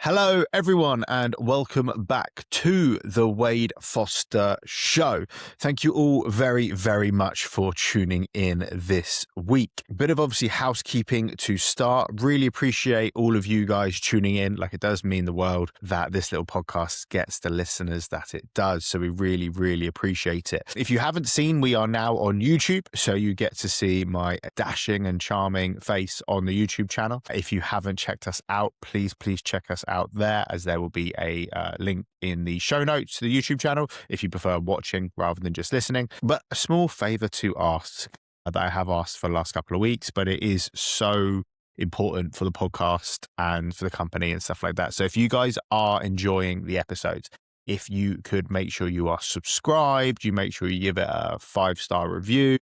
Hello, everyone, and welcome back to the Wade Foster Show. Thank you all very, very much for tuning in this week. A bit of obviously housekeeping to start. Really appreciate all of you guys tuning in. Like, it does mean the world that this little podcast gets the listeners that it does. So we really, really appreciate it. If you haven't seen, we are now on YouTube. So you get to see my dashing and charming face on the YouTube channel. If you haven't checked us out, please check us out there, as there will be a link in the show notes to the YouTube channel if you prefer watching rather than just listening. But a small favor to ask that I have asked for the last couple of weeks, but it is so important for the podcast and for the company and stuff like that. So if you guys are enjoying the episodes, if you could make sure you are subscribed, you make sure you give it a 5-star review,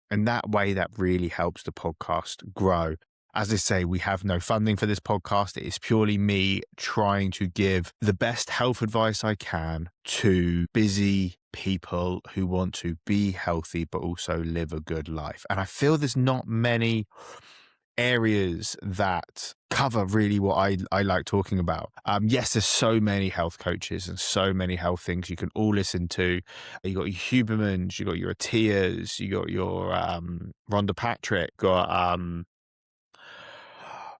and that way that really helps the podcast grow. As I say, we have no funding for this podcast. It is purely me trying to give the best health advice I can to busy people who want to be healthy, but also live a good life. And I feel there's not many areas that cover really what I like talking about. Yes, there's so many health coaches and so many health things you can all listen to. You got your Hubermans, you got your Atias, you got your Rhonda Patrick, got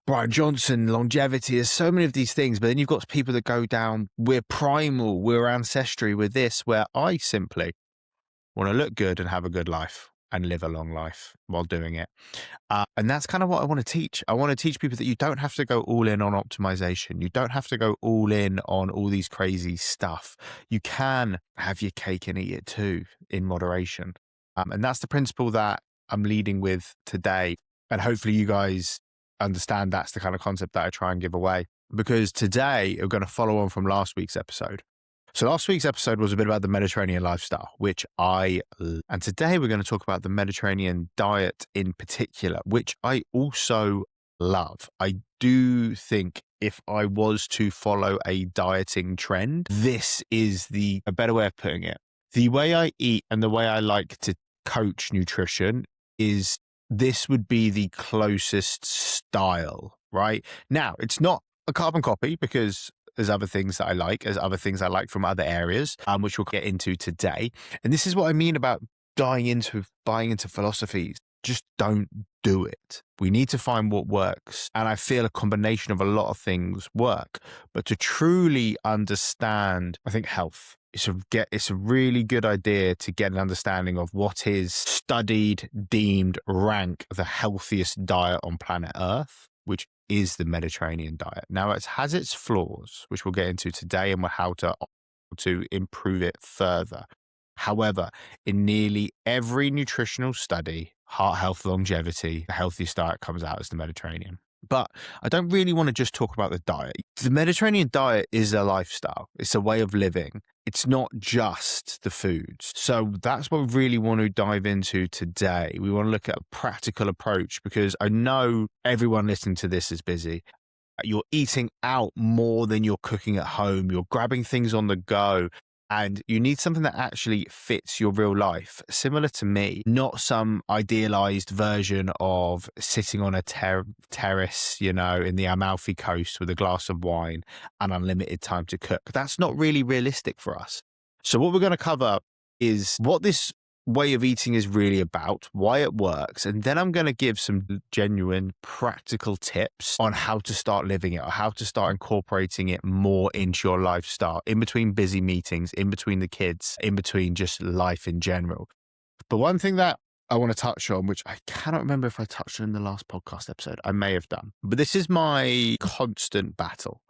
Brian Johnson, longevity. There's so many of these things, but then you've got people that go down, we're primal, we're ancestry, we're this, where I simply want to look good and have a good life and live a long life while doing it. And that's kind of what I want to teach. I want to teach people that you don't have to go all in on optimization. You don't have to go all in on all these crazy stuff. You can have your cake and eat it too in moderation. And that's the principle that I'm leading with today. And hopefully you guys understand that's the kind of concept that I try and give away, because today we're going to follow on from last week's episode. So last week's episode was a bit about the Mediterranean lifestyle, which and today we're going to talk about the Mediterranean diet in particular, which I also love. I do think if I was to follow a dieting trend, this is a better way of putting it. The way I eat and the way I like to coach nutrition is this would be the closest style, right? Now, it's not a carbon copy because there's other things that I like, there's other things I like from other areas, which we'll get into today. And this is what I mean about buying into philosophies. Just don't do it. We need to find what works. And I feel a combination of a lot of things work. But to truly understand, I think, health, it's a really good idea to get an understanding of what is studied, deemed, ranked the healthiest diet on planet Earth, which is the Mediterranean diet. Now, it has its flaws, which we'll get into today, and how to improve it further. However, in nearly every nutritional study, heart health, longevity, the healthiest diet comes out as the Mediterranean. But I don't really want to just talk about the diet. The Mediterranean diet is a lifestyle. It's a way of living. It's not just the foods. So that's what we really want to dive into today. We want to look at a practical approach, because I know everyone listening to this is busy. You're eating out more than you're cooking at home. You're grabbing things on the go. And you need something that actually fits your real life, similar to me, not some idealized version of sitting on a terrace, in the Amalfi Coast with a glass of wine and unlimited time to cook. That's not really realistic for us. So what we're going to cover is what this way of eating is really about, why it works, and then I'm going to give some genuine practical tips on how to start living it, or how to start incorporating it more into your lifestyle, in between busy meetings, in between the kids, in between just life in general. But one thing that I want to touch on, which I cannot remember if I touched on in the last podcast episode, I may have done, but this is my constant battle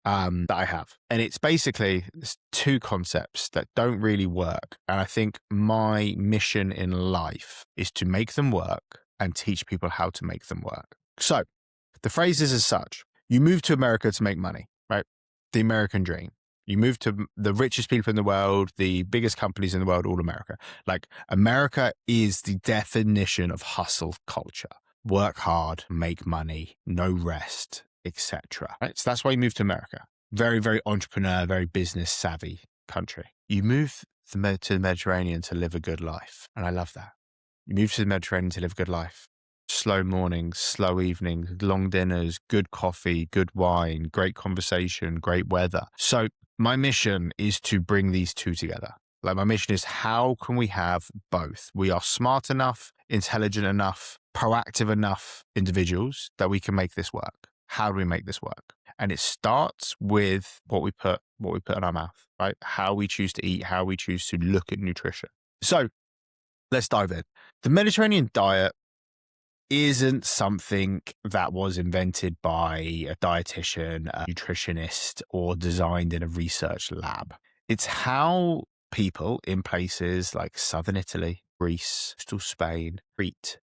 that I have. And it's basically two concepts that don't really work. And I think my mission in life is to make them work and teach people how to make them work. So the phrase is as such: you move to America to make money, right? The American dream. You move to the richest people in the world, the biggest companies in the world, all America. Like, America is the definition of hustle culture. Work hard, make money, no rest, etc. Right? So that's why you move to America. Very, very entrepreneur, very business savvy country. You move to the Mediterranean to live a good life. And I love that. You move to the Mediterranean to live a good life. slow mornings, slow evenings, long dinners, good coffee, good wine, great conversation, great weather. So my mission is to bring these two together. Like, my mission is, how can we have both? We are smart enough, intelligent enough, proactive enough individuals that we can make this work. How do we make this work? And it starts with what we put in our mouth, right? How we choose to eat, how we choose to look at nutrition. So let's dive in. The Mediterranean diet isn't something that was invented by a dietitian, a nutritionist, or designed in a research lab. It's how people in places like southern Italy, Greece, coastal Spain, Crete,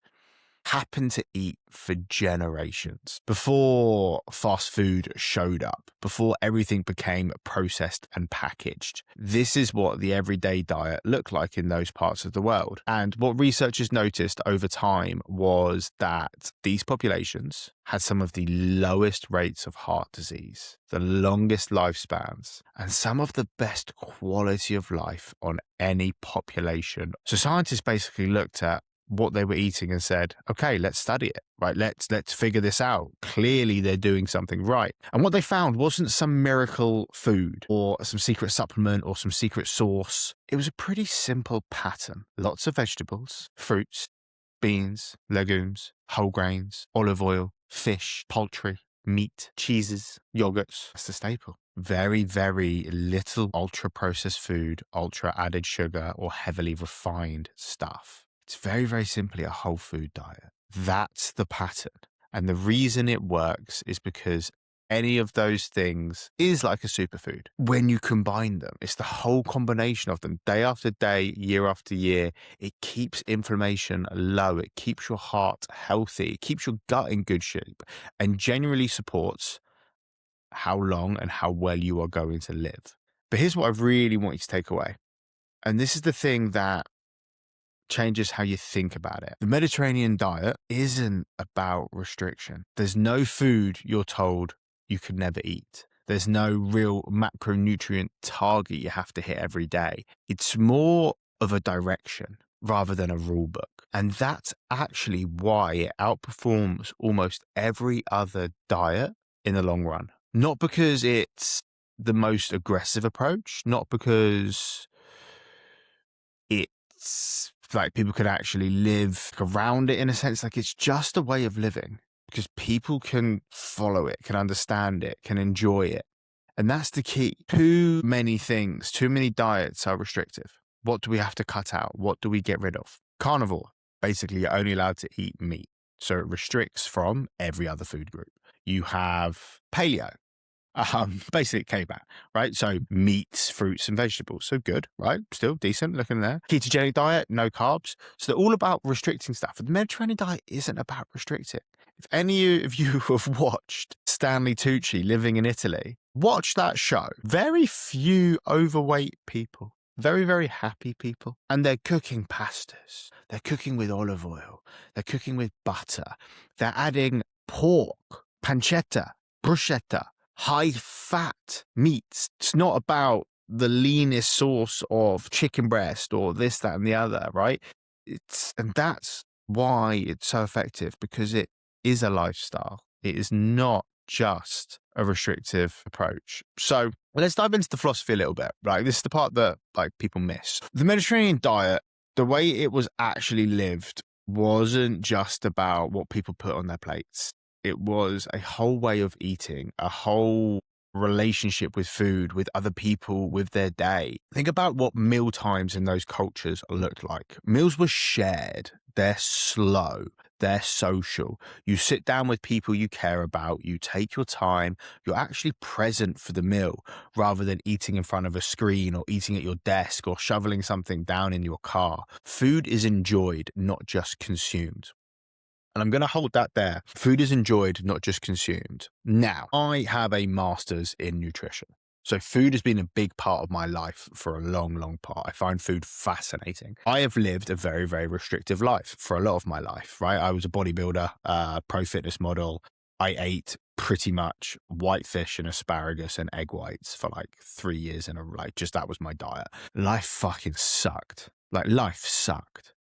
happen to eat for generations before fast food showed up, before everything became processed and packaged. This is what the everyday diet looked like in those parts of the world. And what researchers noticed over time was that these populations had some of the lowest rates of heart disease, the longest lifespans, and some of the best quality of life on any population. So scientists basically looked at what they were eating and said, okay, let's study it, right? Let's figure this out. Clearly they're doing something right. And what they found wasn't some miracle food or some secret supplement or some secret sauce. It was a pretty simple pattern. Lots of vegetables, fruits, beans, legumes, whole grains, olive oil, fish, poultry, meat, cheeses, yogurts. That's the staple. Very, very little ultra processed food, ultra added sugar, or heavily refined stuff. It's very, very simply a whole food diet. That's the pattern. And the reason it works is because any of those things is like a superfood. When you combine them, it's the whole combination of them, day after day, year after year. It keeps inflammation low. It keeps your heart healthy. It keeps your gut in good shape, and generally supports how long and how well you are going to live. But here's what I really want you to take away. And this is the thing that changes how you think about it. The Mediterranean diet isn't about restriction. There's no food you're told you could never eat. There's no real macronutrient target you have to hit every day. It's more of a direction rather than a rule book. And that's actually why it outperforms almost every other diet in the long run. Not because it's the most aggressive approach, not because it's like people can actually live around it in a sense. Like, it's just a way of living because people can follow it, can understand it, can enjoy it. And that's the key. Too many things, too many diets are restrictive. What do we have to cut out? What do we get rid of? Carnivore, basically you're only allowed to eat meat. So it restricts from every other food group. You have paleo. Basically K-BAT, right? So meats, fruits, and vegetables. So good, right? Still decent looking there. Ketogenic diet, no carbs. So they're all about restricting stuff. But the Mediterranean diet isn't about restricting. If any of you have watched Stanley Tucci Living in Italy, watch that show. Very few overweight people. Very, very happy people. And they're cooking pastas. They're cooking with olive oil. They're cooking with butter. They're adding pork, pancetta, bruschetta, high fat meats. It's not about the leanest source of chicken breast or this, that, and the other, right? And that's why it's so effective, because it is a lifestyle. It is not just a restrictive approach. So let's dive into the philosophy a little bit, right? This is the part that people miss. The Mediterranean diet, the way it was actually lived, wasn't just about what people put on their plates. It was a whole way of eating, a whole relationship with food, with other people, with their day. Think about what meal times in those cultures looked like. Meals were shared. They're slow. They're social. You sit down with people you care about. You take your time. You're actually present for the meal rather than eating in front of a screen or eating at your desk or shoveling something down in your car. Food is enjoyed, not just consumed. And I'm going to hold that there. Food is enjoyed, not just consumed. Now, I have a master's in nutrition. So food has been a big part of my life for a long, long part. I find food fascinating. I have lived a very, very restrictive life for a lot of my life, right? I was a bodybuilder, pro fitness model. I ate pretty much white fish and asparagus and egg whites for 3 years in a row. Just that was my diet. Life fucking sucked. Life sucked.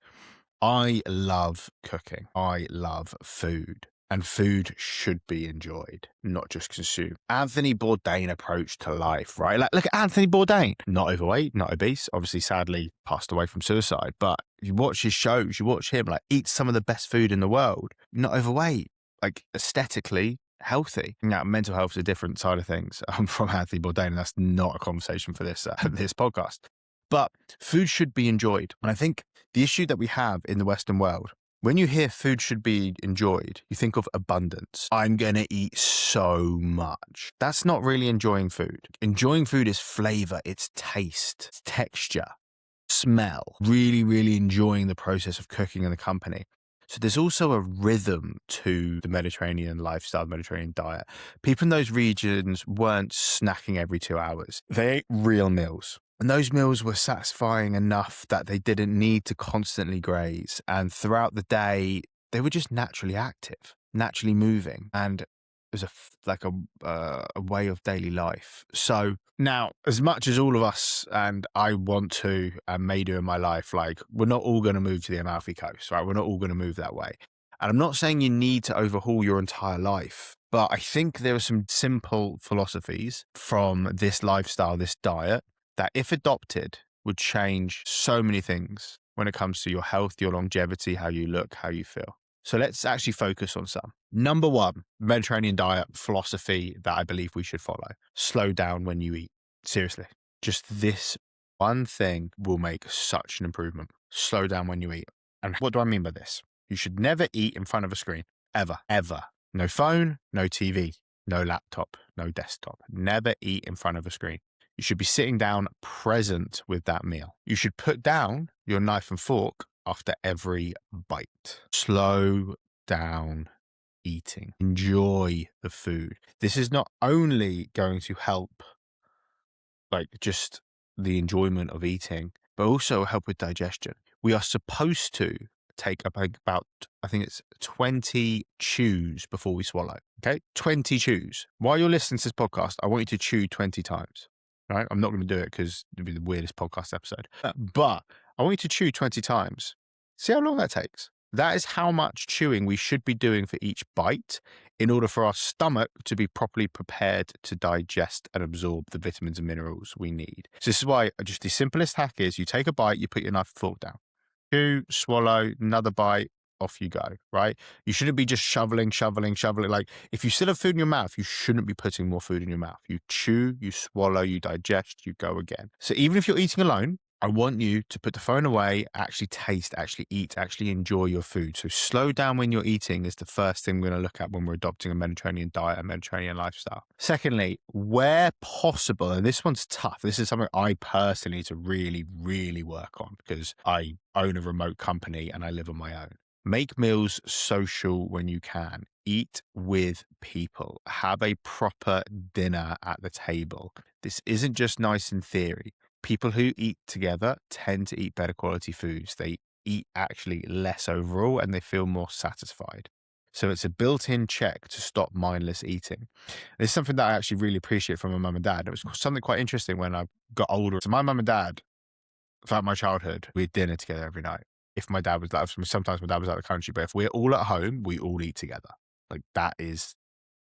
I love cooking. I love food. And food should be enjoyed, not just consumed. Anthony Bourdain approach to life, right? Like, look at Anthony Bourdain. Not overweight, not obese. Obviously, sadly, passed away from suicide. But you watch his shows, you watch him, like, eat some of the best food in the world. Not overweight, like, aesthetically healthy. Now, mental health is a different side of things. I'm from Anthony Bourdain, and that's not a conversation for this this podcast. But food should be enjoyed. And I think the issue that we have in the Western world, when you hear food should be enjoyed, you think of abundance. I'm going to eat so much. That's not really enjoying food. Enjoying food is flavor, it's taste, it's texture, smell. Really, really enjoying the process of cooking and the company. So there's also a rhythm to the Mediterranean lifestyle, Mediterranean diet. People in those regions weren't snacking every 2 hours. They ate real meals. And those meals were satisfying enough that they didn't need to constantly graze. And throughout the day, they were just naturally active, naturally moving. And it was a way of daily life. So now, as much as all of us, and I want to and may do in my life, like, we're not all going to move to the Amalfi Coast, right? We're not all going to move that way. And I'm not saying you need to overhaul your entire life, but I think there are some simple philosophies from this lifestyle, this diet, that if adopted would change so many things when it comes to your health, your longevity, how you look, how you feel. So let's actually focus on some. Number one, Mediterranean diet philosophy that I believe we should follow. Slow down when you eat. Seriously, just this one thing will make such an improvement. Slow down when you eat. And what do I mean by this? You should never eat in front of a screen. Ever, ever. No phone, no TV, no laptop, no desktop. Never eat in front of a screen. You should be sitting down present with that meal. You should put down your knife and fork after every bite. Slow down eating. Enjoy the food. This is not only going to help, like, just the enjoyment of eating, but also help with digestion. We are supposed to take about, I think it's 20 chews before we swallow. Okay? 20 chews. While you're listening to this podcast, I want you to chew 20 times. Right? I'm not going to do it because it'd be the weirdest podcast episode. But I want you to chew 20 times. See how long that takes. That is how much chewing we should be doing for each bite in order for our stomach to be properly prepared to digest and absorb the vitamins and minerals we need. So this is why just the simplest hack is you take a bite, you put your knife and fork down. Chew, swallow, another bite, off you go, right? You shouldn't be just shoveling. Like, if you still have food in your mouth, you shouldn't be putting more food in your mouth. You chew, you swallow, you digest, you go again. So even if you're eating alone, I want you to put the phone away, actually taste, actually eat, actually enjoy your food. So slow down when you're eating is the first thing we're going to look at when we're adopting a Mediterranean diet, a Mediterranean lifestyle. Secondly, where possible, and this one's tough. This is something I personally need to really, really work on because I own a remote company and I live on my own. Make meals social when you can. Eat with people. Have a proper dinner at the table. This isn't just nice in theory. People who eat together tend to eat better quality foods. They eat actually less overall and they feel more satisfied. So it's a built-in check to stop mindless eating. This is something that I actually really appreciate from my mum and dad. It was something quite interesting when I got older. So my mum and dad, throughout my childhood, we had dinner together every night. If my dad was like, sometimes my dad was out of the country, but if we're all at home, we all eat together. Like, that is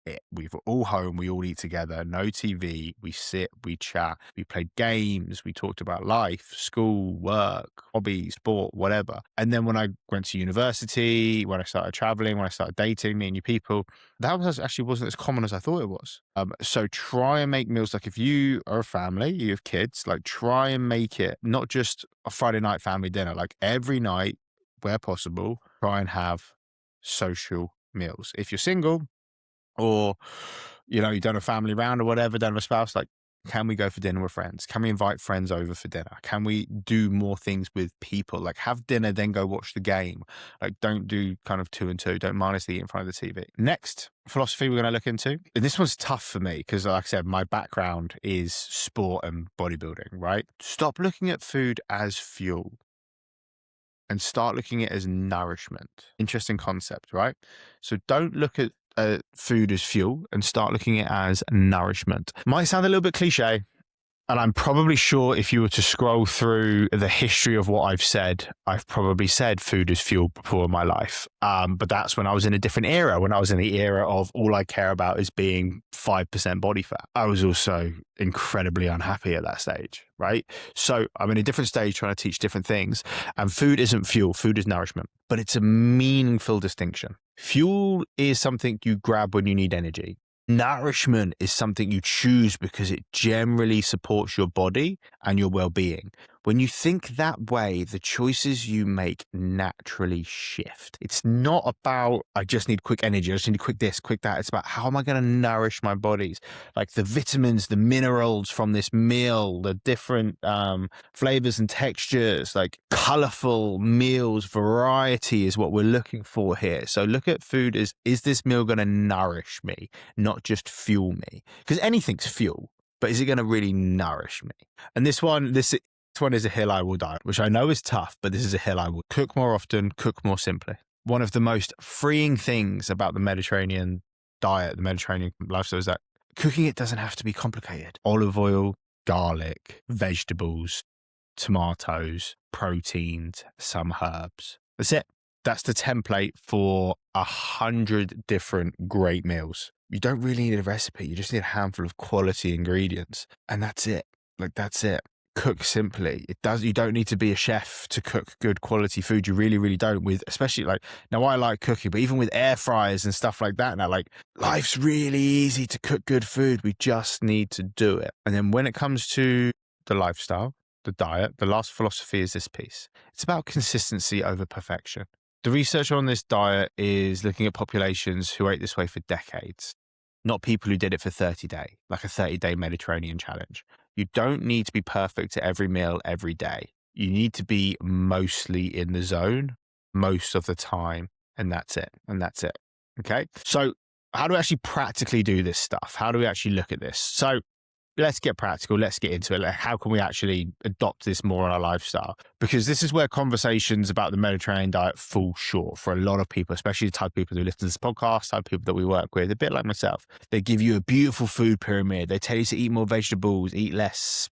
it. We're all home, we all eat together, no TV, we sit, we chat, we played games, we talked about life, school, work, hobbies, sport, whatever. And then when I went to university, when I started traveling, when I started dating, meeting new people, that actually wasn't as common as I thought it was. So try and make meals. Like, if you are a family, you have kids, like, try and make it not just a Friday night family dinner, like every night where possible, try and have social meals. If you're single, or, you know, you don't have a family around or whatever, don't have a spouse, like, can we go for dinner with friends? Can we invite friends over for dinner? Can we do more things with people? Like, have dinner, then go watch the game. Like, don't do kind of 2 and 2. Don't mindlessly eat in front of the TV. Next philosophy we're going to look into, and this one's tough for me because, like I said, my background is sport and bodybuilding, right? Stop looking at food as fuel and start looking at it as nourishment. Interesting concept, right? So don't look at food as fuel and start looking at it as nourishment. Might sound a little bit cliche, And I'm probably sure if you were to scroll through the history of what I've said, I've probably said food is fuel before in my life. But that's when I was in a different era, when I was in the era of all I care about is being 5% body fat. I was also incredibly unhappy at that stage, right? So I'm in a different stage trying to teach different things. And food isn't fuel, food is nourishment, but it's a meaningful distinction. Fuel is something you grab when you need energy. Nourishment is something you choose because it generally supports your body and your well-being. When you think that way, the choices you make naturally shift. It's not about, I just need quick energy, I just need quick this, quick that. It's about how am I going to nourish my bodies? Like the vitamins, the minerals from this meal, the different flavors and textures, like colorful meals, variety is what we're looking for here. So look at food as, is this meal going to nourish me, not just fuel me? Because anything's fuel, but is it going to really nourish me? And this one is a hill I will die, which I know is tough, but this is a hill I will cook more often, cook more simply. One of the most freeing things about the Mediterranean diet, the Mediterranean lifestyle, is that cooking it doesn't have to be complicated. Olive oil, garlic, vegetables, tomatoes, proteins, some herbs. That's it. That's the template for 100 different great meals. You don't really need a recipe. You just need a handful of quality ingredients. And that's it. Like, that's it. Cook simply. You don't need to be a chef to cook good quality food. You really, really don't. With especially like, now I like cooking, but even with air fryers and stuff like that now, like, life's really easy to cook good food. We just need to do it. And then when it comes to the lifestyle, the diet, the last philosophy is this piece. It's about consistency over perfection. The research on this diet is looking at populations who ate this way for decades, not people who did it for 30 days, like a 30-day Mediterranean challenge. You don't need to be perfect at every meal every day. You need to be mostly in the zone most of the time, and that's it. And that's it. Okay. So how do we actually practically do this stuff? How do we actually look at this? So let's get practical. Let's get into it. Like, how can we actually adopt this more in our lifestyle? Because this is where conversations about the Mediterranean diet fall short for a lot of people, especially the type of people who listen to this podcast, type of people that we work with, a bit like myself. They give you a beautiful food pyramid. They tell you to eat more vegetables, eat less,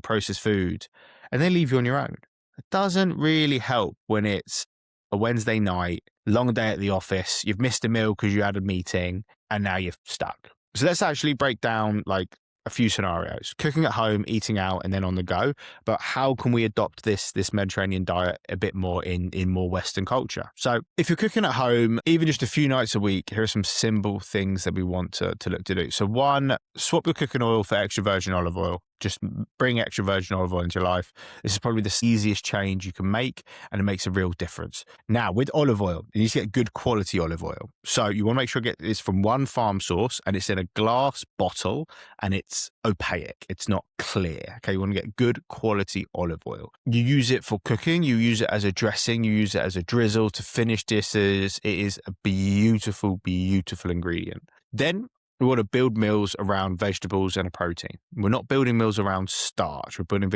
processed food, and they leave you on your own. It doesn't really help when it's a Wednesday night, long day at the office, you've missed a meal because you had a meeting, and now you're stuck. So let's actually break down like a few scenarios: cooking at home, eating out, and then on the go. But how can we adopt this Mediterranean diet a bit more in more Western culture? So if you're cooking at home, even just a few nights a week, here are some simple things that we want to look to do. So one, swap your cooking oil for extra virgin olive oil. Just bring extra virgin olive oil into your life. This is probably the easiest change you can make, and it makes a real difference. Now, with olive oil, you need to get good quality olive oil. So you want to make sure you get this from one farm source, and it's in a glass bottle, and it's opaque. It's not clear. Okay, you want to get good quality olive oil. You use it for cooking. You use it as a dressing. You use it as a drizzle to finish dishes. It is a beautiful, beautiful ingredient. Then we want to build meals around vegetables and a protein. We're not building meals around starch. We're building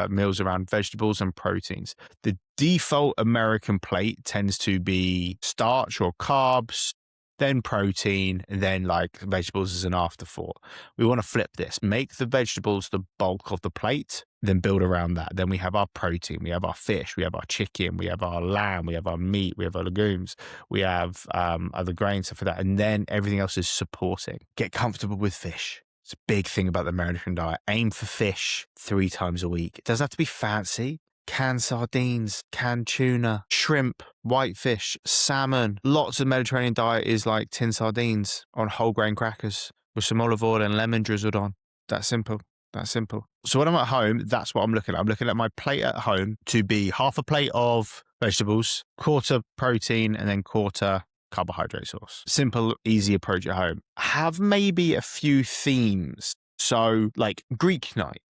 meals around vegetables and proteins. The default American plate tends to be starch or carbs, then protein, then like vegetables as an afterthought. We want to flip this, make the vegetables the bulk of the plate, then build around that. Then we have our protein, we have our fish, we have our chicken, we have our lamb, we have our meat, we have our legumes, we have other grains, stuff like that. And then everything else is supporting. Get comfortable with fish. It's a big thing about the American diet. Aim for fish 3 times a week. It doesn't have to be fancy. Canned sardines, canned tuna, shrimp, whitefish, salmon. Lots of Mediterranean diet is like tin sardines on whole grain crackers with some olive oil and lemon drizzled on. That's simple. That's simple. So when I'm at home, that's what I'm looking at. I'm looking at my plate at home to be half a plate of vegetables, quarter protein, and then quarter carbohydrate source. Simple, easy approach at home. Have maybe a few themes. So like Greek night,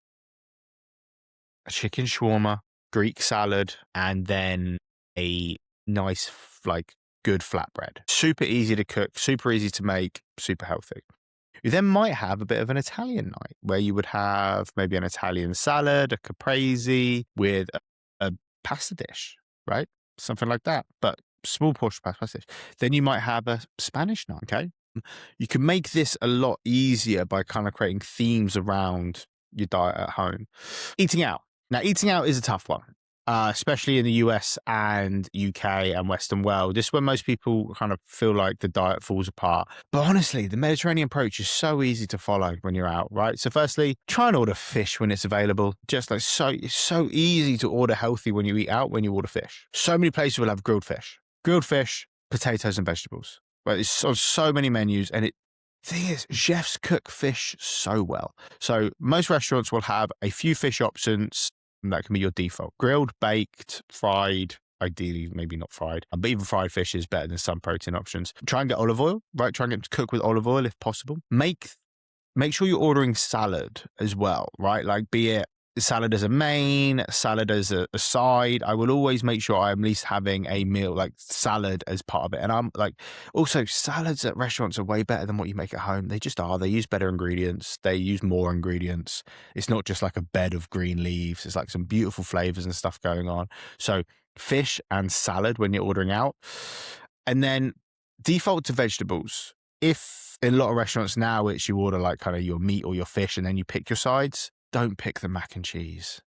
a chicken shawarma, Greek salad, and then a nice, like, good flatbread. Super easy to cook, super easy to make, super healthy. You then might have a bit of an Italian night where you would have maybe an Italian salad, a caprese with a pasta dish, right? Something like that, but small portion of pasta dish. Then you might have a Spanish night, okay? You can make this a lot easier by kind of creating themes around your diet at home. Eating out. Now, eating out is a tough one. Especially in the US and UK and Western world. This is when most people kind of feel like the diet falls apart. But honestly, the Mediterranean approach is so easy to follow when you're out, right? So firstly, try and order fish when it's available. Just like it's so easy to order healthy when you eat out, when you order fish. So many places will have grilled fish, potatoes and vegetables. But it's on so many menus, and thing is, chefs cook fish so well. So most restaurants will have a few fish options. And that can be your default. Grilled, baked, fried, ideally maybe not fried, but even fried fish is better than some protein options. Try and get olive oil, right? Try and get them to cook with olive oil if possible. Make sure you're ordering salad as well, right? Like be it salad as a main, salad as a side. I will always make sure I'm at least having a meal like salad as part of it. And I'm like, also salads at restaurants are way better than what you make at home. They just are. They use better ingredients. They use more ingredients. It's not just like a bed of green leaves. It's like some beautiful flavors and stuff going on. So fish and salad when you're ordering out. And then default to vegetables. If in a lot of restaurants now it's you order like kind of your meat or your fish and then you pick your sides, don't pick the mac and cheese,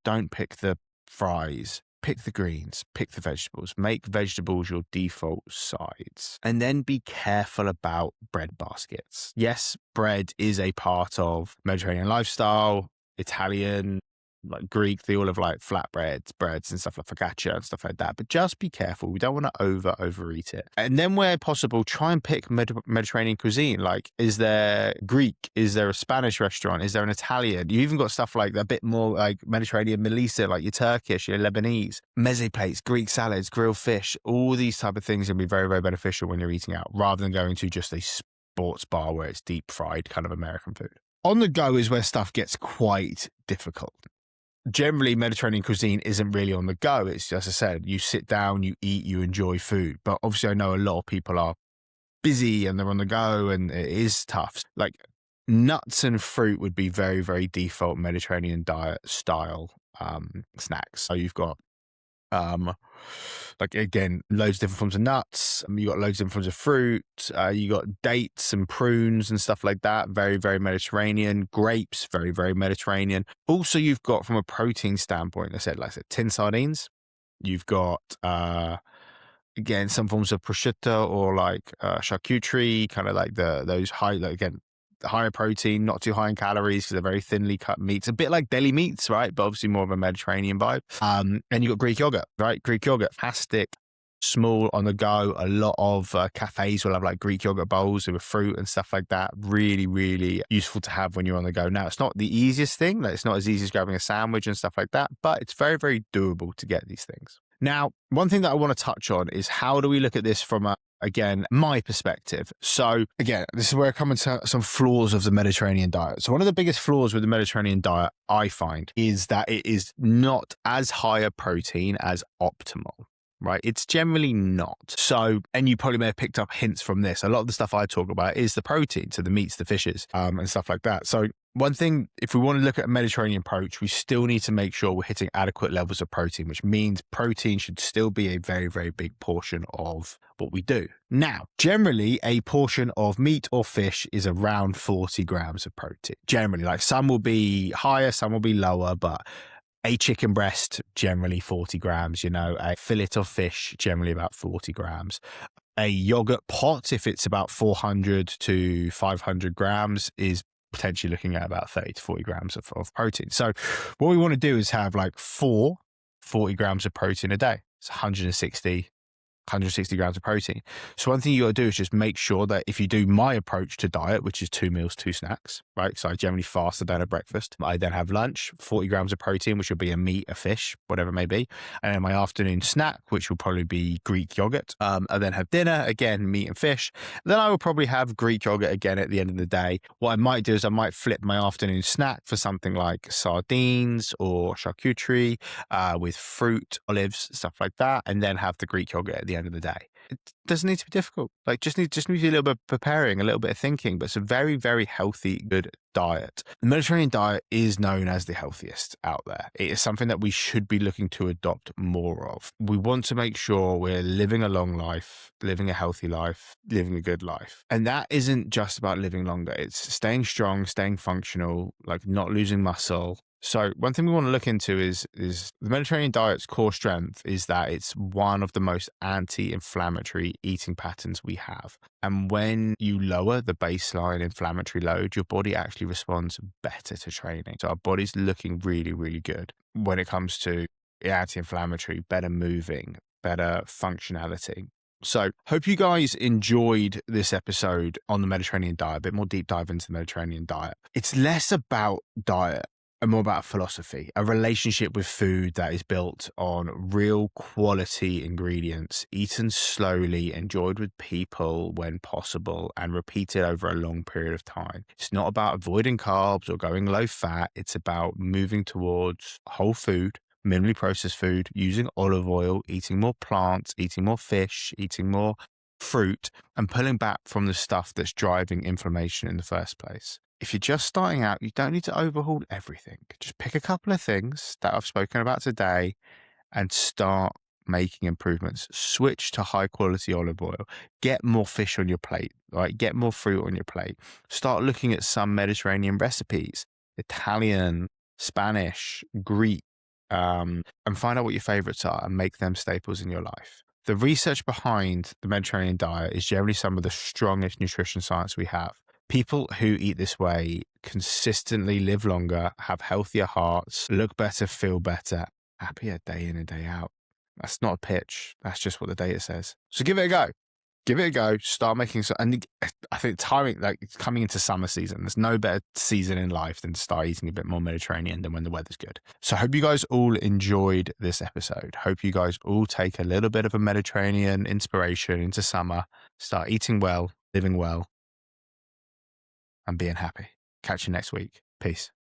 don't pick the fries, pick the greens, pick the vegetables, make vegetables your default sides. And then be careful about bread baskets. Yes, bread is a part of Mediterranean lifestyle, Italian, like Greek, they all have like flatbreads, breads and stuff like focaccia and stuff like that. But just be careful. We don't want to overeat it. And then where possible, try and pick Mediterranean cuisine. Like, is there Greek? Is there a Spanish restaurant? Is there an Italian? You even got stuff like a bit more like Mediterranean, Middle Eastern, like your Turkish, your Lebanese, meze plates, Greek salads, grilled fish. All these type of things can be very, very beneficial when you're eating out rather than going to just a sports bar where it's deep fried kind of American food. On the go is where stuff gets quite difficult. Generally, Mediterranean cuisine isn't really on the go. It's, as I said, you sit down, you eat, you enjoy food. But obviously, I know a lot of people are busy and they're on the go and it is tough. Like nuts and fruit would be very, very default Mediterranean diet style snacks. So you've got like again, loads of different forms of nuts. You got loads of different forms of fruit. You got dates and prunes and stuff like that. Very, very Mediterranean. Grapes, very, very Mediterranean. Also, you've got from a protein standpoint, like I said, tin sardines. You've got again some forms of prosciutto or like charcuterie, kind of like those high, like, again, higher protein, not too high in calories because they're very thinly cut meats, a bit like deli meats, right? But obviously more of a Mediterranean vibe. And you got Greek yogurt, right? Greek yogurt, fantastic, small on the go. A lot of cafes will have like Greek yogurt bowls with fruit and stuff like that. Really, really useful to have when you're on the go. Now, it's not the easiest thing. Like, it's not as easy as grabbing a sandwich and stuff like that, but it's very, very doable to get these things. Now, one thing that I want to touch on is how do we look at this from again, my perspective. So again, this is where I come into some flaws of the Mediterranean diet. So one of the biggest flaws with the Mediterranean diet, I find, is that it is not as high a protein as optimal. Right? It's generally not. So, and you probably may have picked up hints from this. A lot of the stuff I talk about is the protein, so the meats, the fishes, and stuff like that. So one thing, if we want to look at a Mediterranean approach, we still need to make sure we're hitting adequate levels of protein, which means protein should still be a very, very big portion of what we do. Now, generally, a portion of meat or fish is around 40 grams of protein. Generally, like some will be higher, some will be lower, but a chicken breast, generally 40 grams, a fillet of fish, generally about 40 grams. A yogurt pot, if it's about 400 to 500 grams, is potentially looking at about 30 to 40 grams of protein. So what we want to do is have like 40 grams of protein a day. It's 160 grams of protein. So one thing you got to do is just make sure that if you do my approach to diet, which is 2 meals, 2 snacks, right? So I generally fast a day at breakfast. I then have lunch, 40 grams of protein, which will be a meat, a fish, whatever it may be. And then my afternoon snack, which will probably be Greek yogurt. I then have dinner, again, meat and fish. Then I will probably have Greek yogurt again at the end of the day. What I might do is I might flip my afternoon snack for something like sardines or charcuterie with fruit, olives, stuff like that, and then have the Greek yogurt at the end end of the day. It doesn't need to be difficult. Like just need to be a little bit of preparing, a little bit of thinking, but it's a very, very healthy, good diet. The Mediterranean diet is known as the healthiest out there. It is something that we should be looking to adopt more of. We want to make sure we're living a long life, living a healthy life, living a good life. And that isn't just about living longer. It's staying strong, staying functional, like not losing muscle. So one thing we want to look into is the Mediterranean diet's core strength is that it's one of the most anti-inflammatory eating patterns we have. And when you lower the baseline inflammatory load, your body actually responds better to training. So our body's looking really, really good when it comes to anti-inflammatory, better moving, better functionality. So hope you guys enjoyed this episode on the Mediterranean diet, a bit more deep dive into the Mediterranean diet. It's less about diet and more about philosophy, a relationship with food that is built on real quality ingredients, eaten slowly, enjoyed with people when possible, and repeated over a long period of time. It's not about avoiding carbs or going low fat. It's about moving towards whole food, minimally processed food, using olive oil, eating more plants, eating more fish, eating more fruit, and pulling back from the stuff that's driving inflammation in the first place. If you're just starting out, you don't need to overhaul everything. Just pick a couple of things that I've spoken about today and start making improvements. Switch to high quality olive oil. Get more fish on your plate, right? Get more fruit on your plate. Start looking at some Mediterranean recipes, Italian, Spanish, Greek, and find out what your favorites are and make them staples in your life. The research behind the Mediterranean diet is generally some of the strongest nutrition science we have. People who eat this way consistently live longer, have healthier hearts, look better, feel better, happier day in and day out. That's not a pitch. That's just what the data says. So give it a go. Give it a go. Start making some. And I think timing, like it's coming into summer season. There's no better season in life than to start eating a bit more Mediterranean than when the weather's good. So I hope you guys all enjoyed this episode. Hope you guys all take a little bit of a Mediterranean inspiration into summer. Start eating well, living well, and being happy. Catch you next week. Peace.